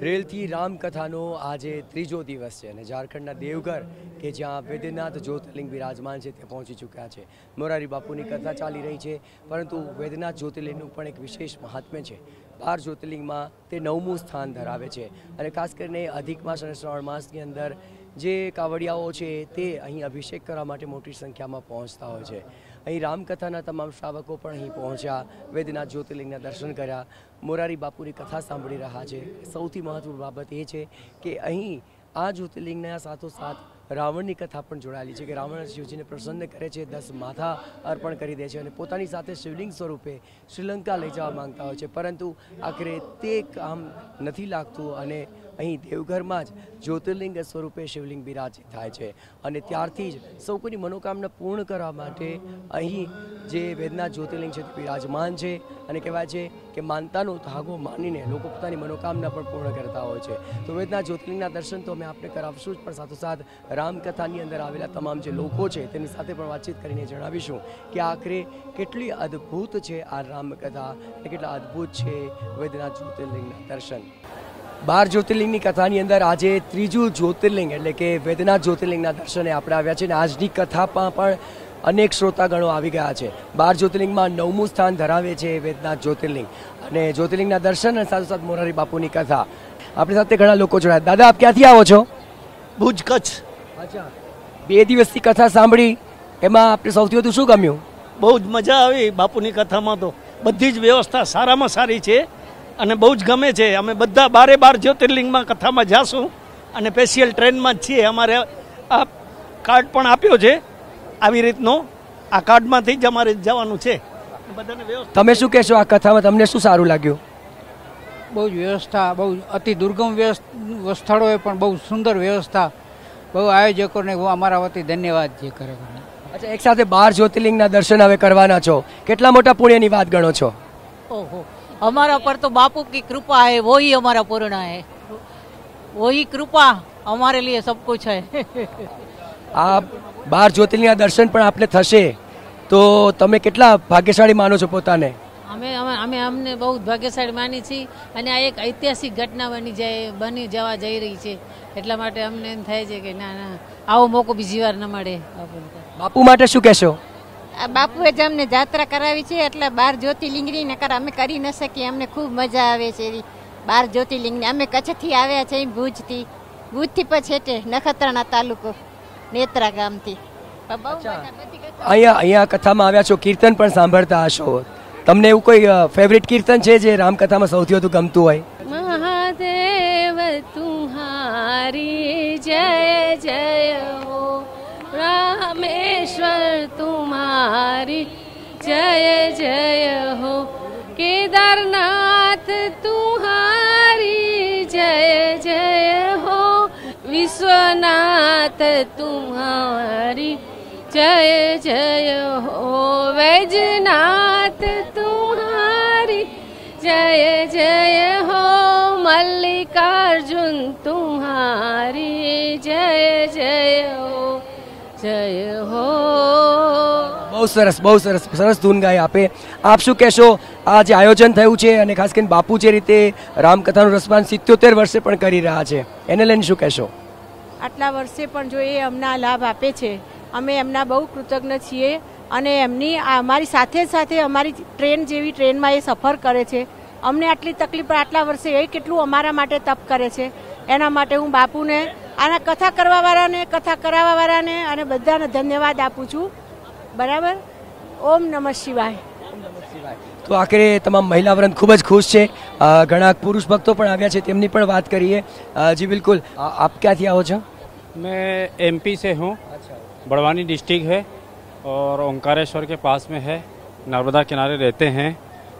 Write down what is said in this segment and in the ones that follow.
રેલથી રામકથાનો આજે ત્રીજો દિવસ છે અને ઝારખંડના દેવઘર કે જ્યાં વૈદ્યનાથ જ્યોતિર્લિંગ બિરાજમાન છે ત્યાં પહોંચી ચૂક્યા છે. મોરારી બાપુની કથા ચાલી રહી છે, પરંતુ વૈદ્યનાથ જ્યોતિર્લિંગનું પણ એક વિશેષ મહાત્મ્ય છે. 12 જ્યોતિર્લિંગમાં તે 9મું સ્થાન ધરાવે છે અને ખાસ કરીને અધિક માસ અને શ્રાવણ માસની અંદર જે કાવડિયાઓ છે તે અહીં અભિષેક કરવા માટે મોટી સંખ્યામાં પહોંચતા હોય છે. અહીં રામકથાના તમામ શ્રાવકો પણ અહીં પહોંચ્યા, વૈદ્યનાથ જ્યોતિર્લિંગના દર્શન કર્યા, મોરારી બાપુની કથા સાંભળી રહ્યા છે. સૌથી મહત્વની બાબત એ છે કે અહીં આ જ્યોતિર્લિંગના સાથોસાથ રાવણની કથા પણ જોડાયેલી છે કે રાવણ શિવજીને પ્રસન્ન કરે છે, 10 માથા અર્પણ કરી દે છે અને પોતાની સાથે શિવલિંગ સ્વરૂપે શ્રીલંકા લઈ જવા માંગતા હોય છે, પરંતુ આખરે તે કામ નથી લાગતું અને અહીં દેવઘરમાં જ જ્યોતિર્લિંગ સ્વરૂપે શિવલિંગ બિરાજિત થાય છે. અને ત્યારથી જ સૌ કોઈની મનોકામના પૂર્ણ કરવા માટે અહીં જે વૈદ્યનાથ જ્યોતિર્લિંગ છે તે બિરાજમાન છે અને કહેવાય છે કે માનતાનો ધાગો માનીને લોકો પોતાની મનોકામના પણ પૂર્ણ કરતા હોય છે. તો વૈદ્યનાથ જ્યોતિર્લિંગના દર્શન તો અમે આપને કરાવશું જ, પણ સાથોસાથ રામકથાની અંદર આવેલા તમામ જે લોકો છે તેની સાથે પણ વાતચીત કરીને જણાવીશું કે આખરે કેટલી અદ્ભુત છે આ રામકથા અને કેટલા અદ્ભુત છે વૈદ્યનાથ જ્યોતિર્લિંગના દર્શન. 12 જ્યોતિર્લિંગની કથાની અંદર આજે ત્રીજું જ્યોતિર્લિંગ એટલે કે વૈદ્યનાથ જ્યોતિર્લિંગના દર્શને આપણે આવ્યા છે અને આજની કથામાં પણ અનેક શ્રોતાગણો આવી ગયા છે. 12 જ્યોતિર્લિંગમાં 9મું સ્થાન ધરાવે છે વૈદ્યનાથ જ્યોતિર્લિંગ અને જ્યોતિર્લિંગના દર્શન અને સાથોસાથ મોરારી બાપુની કથા. આપણી સાથે ઘણા લોકો જોડાયા. દાદા, આપ ક્યાંથી આવો છો? ભુજ, કચ્છ. અચ્છા, 2 દિવસની કથા સાંભળી, એમાં આપણે સૌથી વધુ શું ગમ્યું? બહુ જ મજા આવી બાપુની કથામાં. તો બધી જ વ્યવસ્થા સારામાં સારી છે અને બહુ જ ગમે છે. અમે બધા 12 જ્યોતિર્લિંગમાં કથામાં જાશું અને સ્પેશિયલ ટ્રેનમાં જ છીએ. અમારે આ કાર્ડ પણ આપ્યો છે, આવી રીતનો આ કાર્ડમાંથી જ અમારે જવાનું છે. બધાને વ્યવસ્થા. તમે શું કહેશો, આ કથામાં તમને શું સારું લાગ્યું? બહુ જ વ્યવસ્થા, બહુ અતિ દુર્ગમ સ્થળોએ પણ બહુ સુંદર વ્યવસ્થા, બહુ આયોજકોને હું અમારા વતી ધન્યવાદ જે ખરેખર. અચ્છા, એક સાથે 12 જ્યોતિર્લિંગના દર્શન હવે કરવાના છો, કેટલા મોટા પુણ્યની વાત ગણો છો? ओहो, हमारा पर तो बापू की कृपा है, वो ही हमारा पूर्ण है, वो ही कृपा हमारे लिए सब कुछ है. આ 12 જ્યોતિર્લિંગના દર્શન પણ આપણે થશે તો તમે કેટલા ભાગ્યશાળી માનો છો પોતાને? અમને બહુ ભાગ્યશાળી માની છીએ અને આ એક ઐતિહાસિક ઘટના બની જવા જઈ રહી છે, એટલા માટે અમને એમ થાય છે કે ના ના, આવો મોકો બીજી વાર ન મળે. બાપુ માટે શું કહેશો? આ બાપુએ જ અમને જાત્રા કરાવી છે એટલે 12 જ્યોતિર્લિંગની નકર અમે કરી ન શકીએ. અમને ખૂબ મજા આવે છે 12 જ્યોતિર્લિંગની. અમે કચ્છથી આવ્યા છે, ભુજથી પછી નખત્રાણા તાલુકો નેત્રા ગામથી. અહીંયા કથામાં આવ્યા છો, કીર્તન પણ સાંભળતા હશો. તમને એવું કોઈ ફેવરિટ કીર્તન છે જે રામકથામાં સૌથી વધુ ગમતું હોય? મહાદેવ તુમ્હારી જય જય હો, रामेश्वर तुम्हारी जय जय हो, केदारनाथ तुम्हारी जय जय हो, विश्वनाथ तुम्हारी जय जय हो, वैजनाथ तुम्हारी जय जय हो, मल्लिकार्जुन तुम्हारी जय जय हो, जय हो. બહુ સરસ ધૂન ગાઈ આપે. આપ શું કહેશો, આ જે આયોજન થયું છે અને ખાસ કરીને બાપુ જે રીતે રામકથાનું રસપાન 77 વર્ષે પણ કરી રહ્યા છે, એને લઈને શું કહેશો? આટલા વર્ષે પણ જો એ અમને લાભ આપે છે, અમે એમના બહુ કૃતજ્ઞ છીએ અને એમની અમારી સાથે અમારી ટ્રેન જેવી ટ્રેનમાં એ સફર કરે છે. અમને આટલી તકલીફ પણ આટલા વર્ષે એ કેટલું અમારા માટે તપ કરે છે, એના માટે હું બાપુને, આના કથા કરવાવાળાને, કથા કરાવવાવાળાને અને બધાને ધન્યવાદ આપું છું. બરાબર. ઓમ નમઃ શિવાય. તો આખરે તમામ મહિલા વૃંદ ખૂબ જ ખુશ છે. ઘણા પુરુષ ભક્તો પણ આવ્યા છે, તેમની પણ વાત કરીએ. જી બિલકુલ. આપ ક્યાંથી આવો છો? मैं एमपी से हूँ, बड़वानी डिस्ट्रिक्ट है और ओंकारेश्वर के पास में है, नर्मदा किनारे रहते हैं.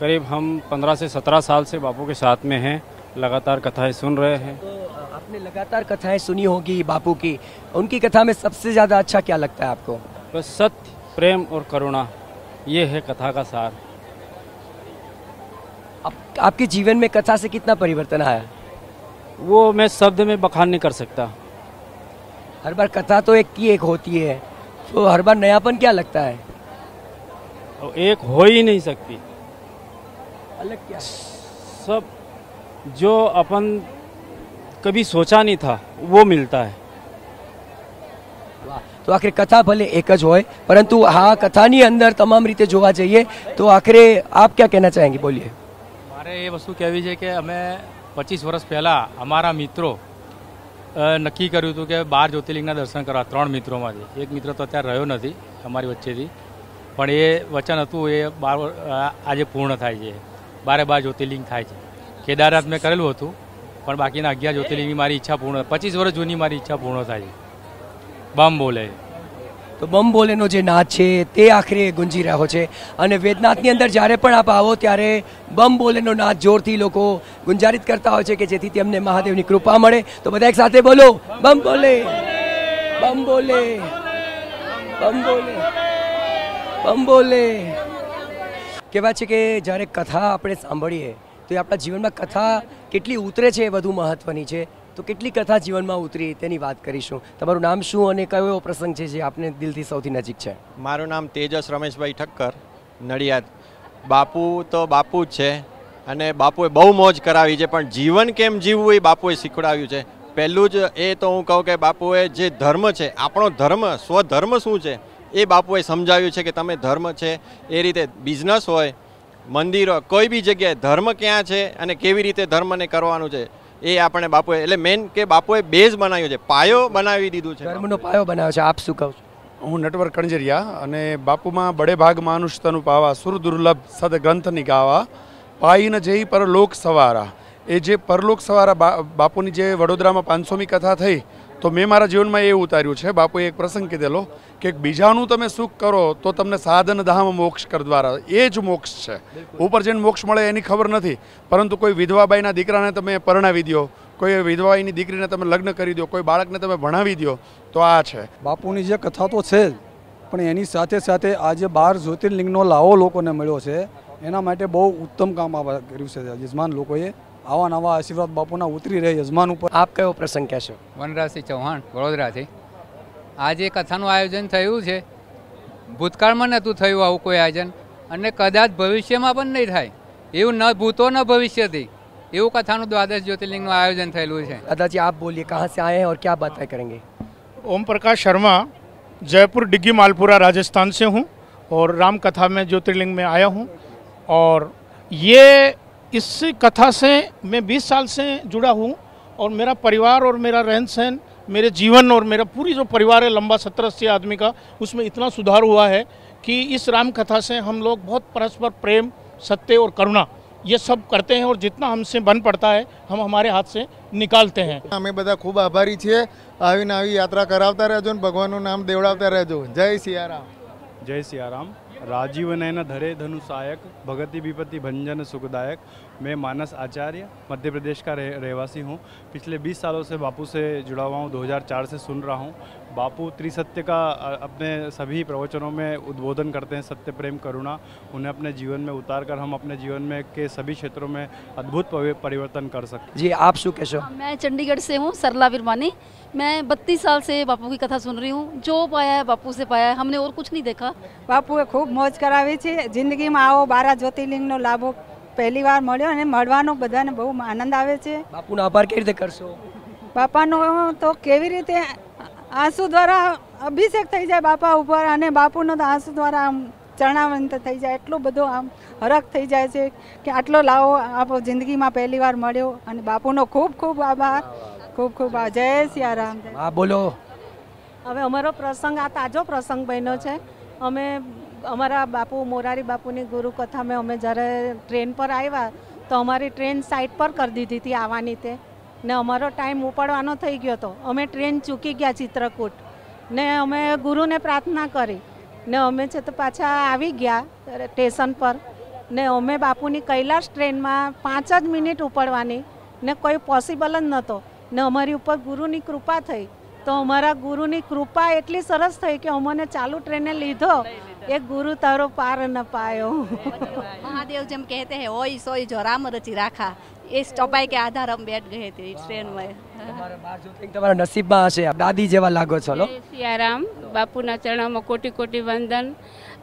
करीब हम 15 से 17 साल से बापू के साथ में हैं, लगातार कथाएं सुन रहे हैं. तो आपने लगातार कथाएं सुनी होगी बापू की, उनकी कथा में सबसे ज़्यादा अच्छा क्या लगता है आपको? बस सत्य, प्रेम और करुणा, ये है कथा का सार. आपके जीवन में कथा से कितना परिवर्तन आया? वो मैं शब्द में बखान नहीं कर सकता. हर बार कथा तो एक की एक होती है, तो हर बार नयापन क्या लगता है? एक हो ही नहीं सकती. अलग क्या? सब जो अपन कभी सोचा नहीं था वो मिलता है। તો આખરે કથા ભલે એક જ હોય પરંતુ આ કથાની અંદર તમામ રીતે જોવા જઈએ તો આખરે આપ ક્યાં કહેના ચાહેંગે, બોલીએ. મારે એ વસ્તુ કહેવી છે કે અમે 25 વર્ષ પહેલાં અમારા મિત્રો નક્કી કર્યું હતું કે 12 જ્યોતિર્લિંગના દર્શન કરવા, 3 મિત્રોમાંથી. એક મિત્ર તો અત્યારે રહ્યો નથી અમારી વચ્ચેથી, પણ એ વચન હતું એ આજે પૂર્ણ થાય છે. 12 જ્યોતિર્લિંગ થાય છે. કેદારનાથ મેં કરેલું હતું પણ બાકીના 11 જ્યોતિર્લિંગની મારી ઈચ્છા પૂર્ણ, 25 વર્ષ જૂની મારી ઈચ્છા પૂર્ણ થાય છે. બમ બોલે. તો બમ બોલેનો જે નાદ છે તે આખરે ગુંજી રહ્યો છે અને વેદનાથની અંદર જ્યારે પણ આપ આવો ત્યારે બમ બોલેનો નાદ જોરથી લોકો ગુંજારિત કરતા હોય છે કે જેથી તેમને મહાદેવની કૃપા મળે. તો બધા એક સાથે બોલો, બમ બોલે, બમ બોલે, બમ બોલે, બમ બોલે. કહેવાય છે કે જ્યારે કથા આપણે સાંભળીએ તો એ આપણા જીવનમાં કથા કેટલી ઉતરે છે એ વધુ મહત્ત્વની છે. તો કેટલી કથા જીવનમાં ઉતરી તેની વાત કરીશું. તમારું નામ શું અને કયો એવો પ્રસંગ છે જે આપને દિલથી સૌથી નજીક છે? મારું નામ તેજસ રમેશભાઈ ઠક્કર, નડિયાદ. બાપુ તો બાપુ જ છે અને બાપુએ બહુ મોજ કરાવી છે, પણ જીવન કેમ જીવવું એ બાપુએ શીખવાડ્યું છે. પહેલું જ એ તો હું કહું કે બાપુએ જે ધર્મ છે, આપણો ધર્મ, સ્વધર્મ શું છે એ બાપુએ સમજાવ્યું છે કે તમે ધર્મ છે એ રીતે બિઝનેસ હોય, મંદિર હોય, કોઈ બી જગ્યાએ ધર્મ ક્યાં છે અને કેવી રીતે ધર્મને કરવાનું છે એ આપણે બાપુએ, એટલે મેન કે બાપુએ બેઝ બનાવ્યો છે, પાયો બનાવી દીધું છે, ધર્મનો પાયો બનાવ્યો છે. આપ શું કહો છો? હું નટવર કણજરિયા અને બાપુમાં બડે ભાગ માનુષતનું પાવા, સુર દુર્લભ સદ ગ્રંથની ગાવા, પાઈ ન જઈ પરલોક સવારા. એ જે પરલોક સવારા બાપુની જે વડોદરામાં 500મી કથા થઈ તો મેં મારા જીવનમાં એ ઉતાર્યું છે. બાપુએ એક પ્રસંગ કીધેલો કે બીજાનું તમે સુખ કરો તો તમને સાધન ધામ મોક્ષ કર દ્વારા, એ જ મોક્ષ છે. ઉપર જઈને મોક્ષ મળે એની ખબર નથી, પરંતુ કોઈ વિધવાબાઈના દીકરાને તમે પરણાવી દો, કોઈ વિધવાબાઈની દીકરીને તમે લગ્ન કરી દો, કોઈ બાળકને તમે ભણાવી દો, તો આ છે બાપુની જે કથા તો છે જ, પણ એની સાથે સાથે આજે 12 જ્યોતિર્લિંગનો લાવો લોકોને મળ્યો છે. એના માટે બહુ ઉત્તમ કામ કર્યું છે યજમાન લોકોએ. આવા નવા આશીર્વાદ બાપુના ઉતરી રહે યજમાન ઉપર. આપ કયો પ્રસંગ કહેશો? વનરાજસિંહ ચૌહાણ, વડોદરાથી. આજે કથાનું આયોજન થયું છે, ભૂતકાળમાં નહોતું થયું આવું કોઈ આયોજન અને કદાચ ભવિષ્યમાં પણ નહીં થાય એવું, ન ભૂતો ન ભવિષ્યથી એવું કથાનું 12 જ્યોતિર્લિંગનું આયોજન થયેલું છે. દાદાજી આપ બોलिए, कहाँ से आए हैं और क्या बातें करेंगे? ओम प्रकाश शर्मा, जयपुर डिग्गी मालपुरा राजस्थान से हूँ और राम कथा में ज्योतिर्लिंग में आया हूँ और ये इस कथा से मैं 20 साल से जुड़ा हूँ और मेरा परिवार और मेरा रहन सहन, मेरे जीवन और मेरा पूरी जो परिवार है लंबा 70-80 आदमी का, उसमें इतना सुधार हुआ है कि इस राम कथा से हम लोग बहुत परस्पर प्रेम, सत्य और करुणा ये सब करते हैं और जितना हमसे बन पड़ता है हम हमारे हाथ से निकालते हैं. અમે બધા ખૂબ આભારી છીએ. આવીને આવી યાત્રા કરાવતા રહેજો ને ભગવાનનું નામ દેવડાવતા રહેજો. જય સિયારામ. जय सियाराम. राजीव नयन धरे धनु सहायक, भगति विपत्ति भंजन सुखदायक. मैं मानस आचार्य मध्य प्रदेश का रहवासी हूँ. पिछले 20 सालों से बापू से जुड़ा हुआ हूँ, 2004 से सुन रहा हूँ. बापू त्रिसत्य का अपने सभी प्रवचनों में उद्बोधन करते हैं, सत्य प्रेम करुणा. उन्हें अपने जीवन में उतार कर हम अपने जीवन में के सभी क्षेत्रों में अद्भुत परिवर्तन कर सकते हैं. जी आप शू कहशो? मैं चंडीगढ़ से हूँ, सरला विरमानी. मैं 32 साल से बापू की कथा सुन रही हूँ. जो पाया है बापू से पाया है, हमने और कुछ नहीं देखा. બાપુએ ખૂબ મોજ કરાવી છે. જિંદગીમાં આવો 12 જ્યોતિર્લિંગનો લાભો પહેલી વાર મળ્યો અને મળવાનો બધાને બહુ આનંદ આવે છે. બાપુનો આભાર કેવી રીતે કરશો? બાપાનો તો કેવી રીતે આંસુ દ્વારા અભિષેક થઈ જાય બાપા ઉપર અને બાપુનો તો આંસુ દ્વારા આમ ચરણાવંત થઈ જાય, એટલો બધો આમ હરખ થઈ જાય છે કે આટલો લાવો આપો જિંદગીમાં પહેલી વાર મળ્યો અને બાપુનો ખૂબ ખૂબ આભાર, ખૂબ ખૂબ જય સિયારામ. હા બોલો. હવે અમારો પ્રસંગ આ તાજો પ્રસંગ બન્યો છે. અમે અમારા બાપુ મોરારી બાપુની ગુરુ કથામાં અમે જ્યારે ટ્રેન પર આવ્યા તો અમારી ટ્રેન સાઈડ પર કરી દીધી હતી આવવાની તે ને અમારો ટાઈમ ઉપડવાનો થઈ ગયો હતો. અમે ટ્રેન ચૂકી ગયા ચિત્રકૂટ ને અમે ગુરુને પ્રાર્થના કરી ને અમે છે તો પાછા આવી ગયા સ્ટેશન પર ને અમે બાપુની કૈલાશ ટ્રેનમાં 5 જ મિનિટ ઉપડવાની ને કોઈ પોસિબલ જ નહોતો ને અમારી ઉપર ગુરુની કૃપા થઈ. તો અમારા ગુરુની કૃપા એટલી સરસ થઈ કે અમને ચાલુ ટ્રેને લીધો. એક ગુરુ તારો પાર ન પાયો. महादेव जब कहते हैं ओई सोई जो राम रची राखा, इस चौपाई के आधार हम बैठ गए थे ट्रेन में. તમારા નસીબમાં હશે. દાદી જેવા લાગો છો. સિયારામ. બાપુના ચરણોમાં કોટી કોટી વંદન.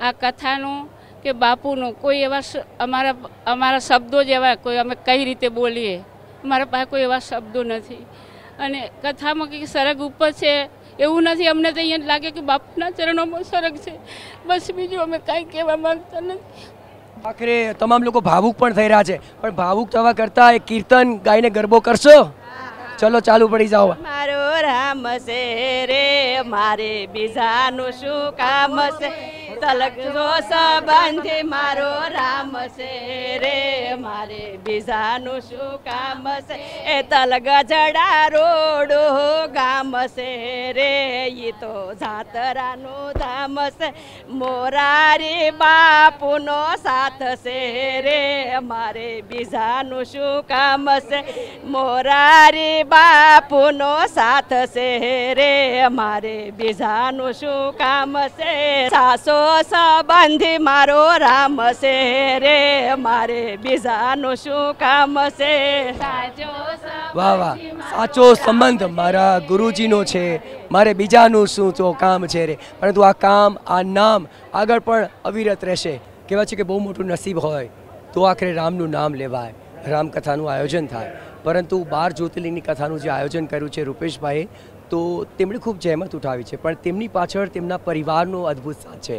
આ કથાનું કે બાપુનું કોઈ એવા અમારા શબ્દો જેવા કોઈ અમે કઈ રીતે બોલીએ, અમારા પાસે કોઈ એવા શબ્દો નથી. અને કથામાં કંઈક સરગ ઉપર છે એવું નથી. અમને તો અહીંયા લાગે કે બાપુના ચરણોમાં સરગ છે. બસ બીજું અમે કાંઈ કહેવા માંગતા નથી. આખરે તમામ લોકો ભાવુક પણ થઈ રહ્યા છે, પણ ભાવુક થવા કરતાં એક કીર્તન ગાઈને ગરબો કરશો? ચલો ચાલુ પડી જાઓ. મારો રામ છે રે મારે બીજાનું શું કામ છે, તલક જો સંબંધી મારો રામ છે રે મારે બીજાનું શું કામ છે, એ તલગ જડા રોડો ગામ છે રે ઈ તો જાતરાનું ધામ છે, મોરારી બાપુનો સાથ છે રે મારે બીજાનું શું કામ છે, મોરારી બાપુનો સાથ છે રે મારે બીજાનું શું કામ છે, સાસો સંબંધી મારો રામ છે રે મારે બીજાનું શું કામ છે. વાહ વાહ, સાચો સંબંધ મારા ગુરુજીનો છે, મારે બીજાનું શું તો કામ છે રે. પરંતુ આ કામ, આ નામ આગળ પણ અવિરત રહેશે. કહેવાય છે કે બહુ મોટું નસીબ હોય તો આખરે રામનું નામ લેવાય, રામકથાનું આયોજન થાય. પરંતુ 12 જ્યોતિર્લિંગની કથાનું જે આયોજન કર્યું છે રૂપેશભાઈએ, તો તેમણે ખૂબ જહેમત ઉઠાવી છે, પણ તેમની પાછળ તેમના પરિવારનો અદ્ભુત સાથ છે.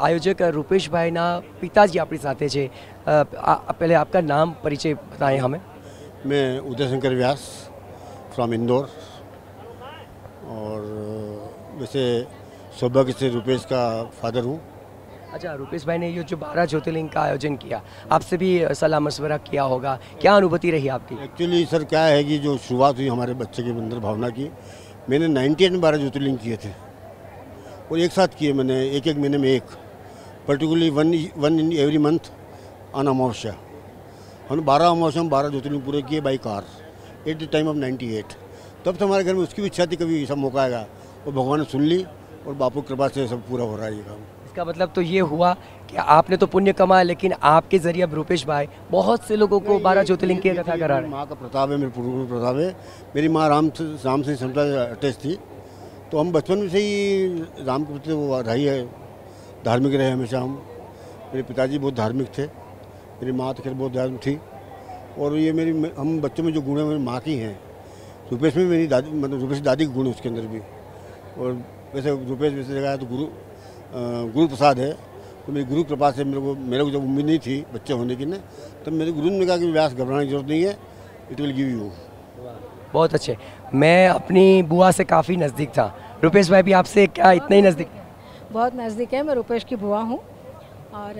आयोजक रूपेश भाई ना पिताजी अपनी साथे छे. पहले आपका नाम परिचय बताएं हमें. मैं उदय शंकर व्यास फ्रॉम इंदौर, और वैसे सौभाग्य से रूपेश का फादर हूँ. अच्छा, रूपेश भाई ने ये जो 12 ज्योतिर्लिंग का आयोजन किया, आपसे भी सलाह मशवरा किया होगा, क्या अनुभूति रही आपकी? एक्चुअली सर क्या है कि जो शुरुआत हुई हमारे बच्चे के अंदर भावना की, मैंने 98 में 12 ज्योतिर्लिंग किए थे और एक साथ किए मैंने, एक महीने में एक, particularly one in every month on अमावस्या. हमने 12 अमावस्या में 12 ज्योतिर्लिंग पूरे किए by car at the time of 98. तब तो हमारे घर में उसकी भी इच्छा थी कभी ऐसा मौका आएगा, और भगवान ने सुन ली और बापू की कृपा से सब पूरा हो रहा है ये काम. इसका मतलब तो ये हुआ कि आपने तो पुण्य कमाया, लेकिन आपके जरिए अब रूपेश भाई बहुत से लोगों को 12 ज्योतिर्लिंग की कथा करा रहे हैं. माँ का प्रताप है, मेरे पूर्व प्रताप है. मेरी माँ राम से अटैच थी, तो हम बचपन में से ही राम के प्रति वो रही है, धार्मिक रहे हमेशा हम. मेरे पिताजी बहुत धार्मिक थे, मेरी माँ तो खैर बहुत धार्मिक थी, और ये हम बच्चों में जो गुण है मेरी माँ की हैं. रूपेश में मेरी दादी, मतलब रूपेश दादी के गुण है उसके अंदर भी. और वैसे रूपेश वैसे जगह है तो गुरु प्रसाद है, तो मेरी गुरु कृपा से मेरे को जब उम्मीद नहीं थी बच्चे होने की, ना तब मेरे गुरु ने कहा कि व्यास घबराने की जरूरत नहीं है, इट विल गिव यू. बहुत अच्छे. मैं अपनी बुआ से काफ़ी नज़दीक था, रूपेश भाई भी आपसे क्या इतना ही नज़दीक? बहुत नज़दीक है. मैं रूपेश की बुआ हूँ, और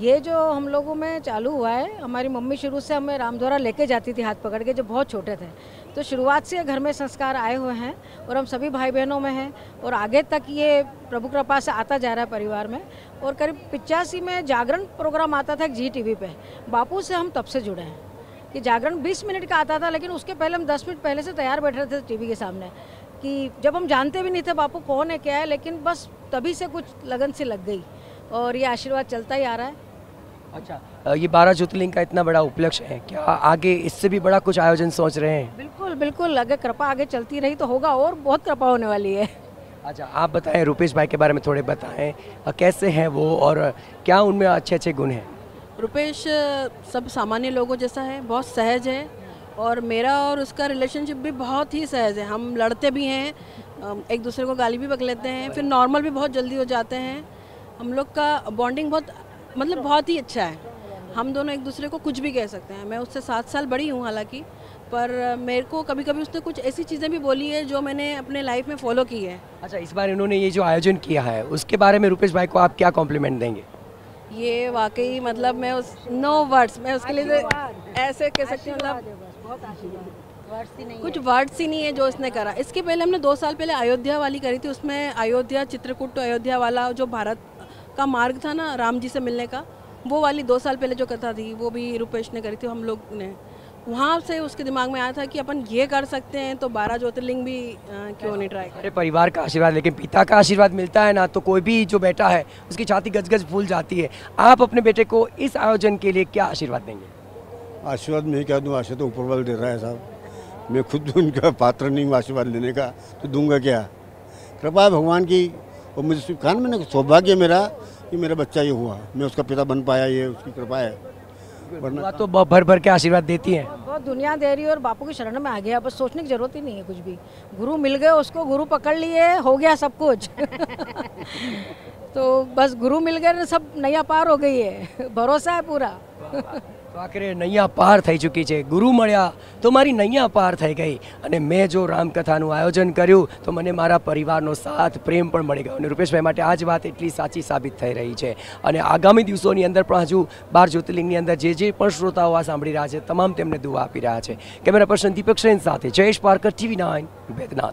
ये जो हम लोगों में चालू हुआ है, हमारी मम्मी शुरू से हमें रामद्वारा लेके जाती थी हाथ पकड़ के जब बहुत छोटे थे, तो शुरुआत से घर में संस्कार आए हुए हैं और हम सभी भाई बहनों में हैं, और आगे तक ये प्रभु कृपा से आता जा रहा है परिवार में. और करीब 85 में जागरण प्रोग्राम आता था जी टीवी पे, बापू से हम तब से जुड़े हैं कि जागरण 20 मिनट का आता था, लेकिन उसके पहले हम 10 मिनट पहले से तैयार बैठे थे टीवी के सामने, कि जब हम जानते भी नहीं थे बापू कौन है क्या है, लेकिन बस तभी से कुछ लगन सी लग गई और ये आशीर्वाद चलता ही आ रहा है. अच्छा, ये 12 ज्योतिर्लिंग का इतना बड़ा उपलक्ष्य है, क्या आगे इससे भी बड़ा कुछ आयोजन सोच रहे हैं? बिल्कुल बिल्कुल, अगर कृपा आगे चलती रही तो होगा, और बहुत कृपा होने वाली है. अच्छा, आप बताएं रूपेश भाई के बारे में थोड़े बताएं, कैसे हैं वो और क्या उनमें अच्छे अच्छे गुण हैं? रूपेश सब सामान्य लोगों जैसा है, बहुत सहज है, और मेरा और उसका रिलेशनशिप भी बहुत ही सहज है. हम लड़ते भी हैं, एक दूसरे को गाली भी बक लेते हैं, फिर नॉर्मल भी बहुत जल्दी हो जाते हैं. हम लोग का बॉन्डिंग बहुत ही अच्छा है. हम दोनों एक दूसरे को कुछ भी कह सकते हैं. मैं उससे 7 साल बड़ी हूँ हालांकि, पर मेरे को कभी कभी उसने कुछ ऐसी चीज़ें भी बोली है जो मैंने अपने लाइफ में फॉलो की है. अच्छा, इस बार इन्होंने ये जो आयोजन किया है उसके बारे में रूपेश भाई को आप क्या कॉम्प्लीमेंट देंगे? ये वाकई मतलब मैं उस नो वर्ड्स, मैं उसके लिए ऐसे कह सकती हूँ, मतलब कुछ वर्ड्स ही नहीं है जो इसने करा. इसके पहले हमने 2 साल पहले अयोध्या वाली करी थी, उसमें अयोध्या चित्रकूट टू अयोध्या वाला जो भारत का मार्ग था ना राम जी से मिलने का, वो वाली 2 साल पहले जो कथा थी वो भी रूपेश ने करी थी. हम लोग ने वहाँ से उसके दिमाग में आया था कि अपन ये कर सकते हैं, तो 12 ज्योतिर्लिंग भी क्यों नहीं ट्राई करें. अरे परिवार का आशीर्वाद, लेकिन पिता का आशीर्वाद मिलता है ना, तो कोई भी जो बेटा है उसकी छाती गजगज फूल जाती है. आप अपने बेटे को इस आयोजन के लिए क्या आशीर्वाद देंगे? आशीर्वाद मैं क्या दूँ, आशीर्वाद तो ऊपर वाला दे रहा है साहब. मैं खुद उनका पात्र नहीं हूँ आशीर्वाद लेने का, तो दूंगा क्या. कृपा है भगवान की, और मुझे कहा मैंने सौभाग्य मेरा कि मेरा बच्चा ये हुआ, मैं उसका पिता बन पाया, ये उसकी कृपा है. वरना तो भर भर के आशीर्वाद देती हैं. बहुत दुनिया दे रही है और बापू की शरण में आ गया, बस सोचने की जरूरत ही नहीं है कुछ भी। गुरु मिल गए उसको, गुरु पकड़ लिए, हो गया सब कुछ। तो बस गुरु मिल गए ने सब नैया पार हो गई है, भरोसा है पूरा। તો આખરે નૈયા પાર થઈ ચૂકી છે, ગુરુ મળ્યા તો મારી નૈયા પાર થઈ ગઈ અને મેં જો રામકથાનું આયોજન કર્યું તો મને મારા પરિવારનો સાથ પ્રેમ પણ મળી ગયો અને રૂપેશભાઈ માટે આ જ વાત એટલી સાચી સાબિત થઈ રહી છે અને આગામી દિવસોની અંદર પણ હજુ 12 જ્યોતિર્લિંગની અંદર જે પણ શ્રોતાઓ આ સાંભળી રહ્યા છે તમામ તેમને દુઆ આપી રહ્યા છે। કેમેરા પર્સન દીપક સેન સાથે જયેશ પારકર, TV9 વેદનાથ।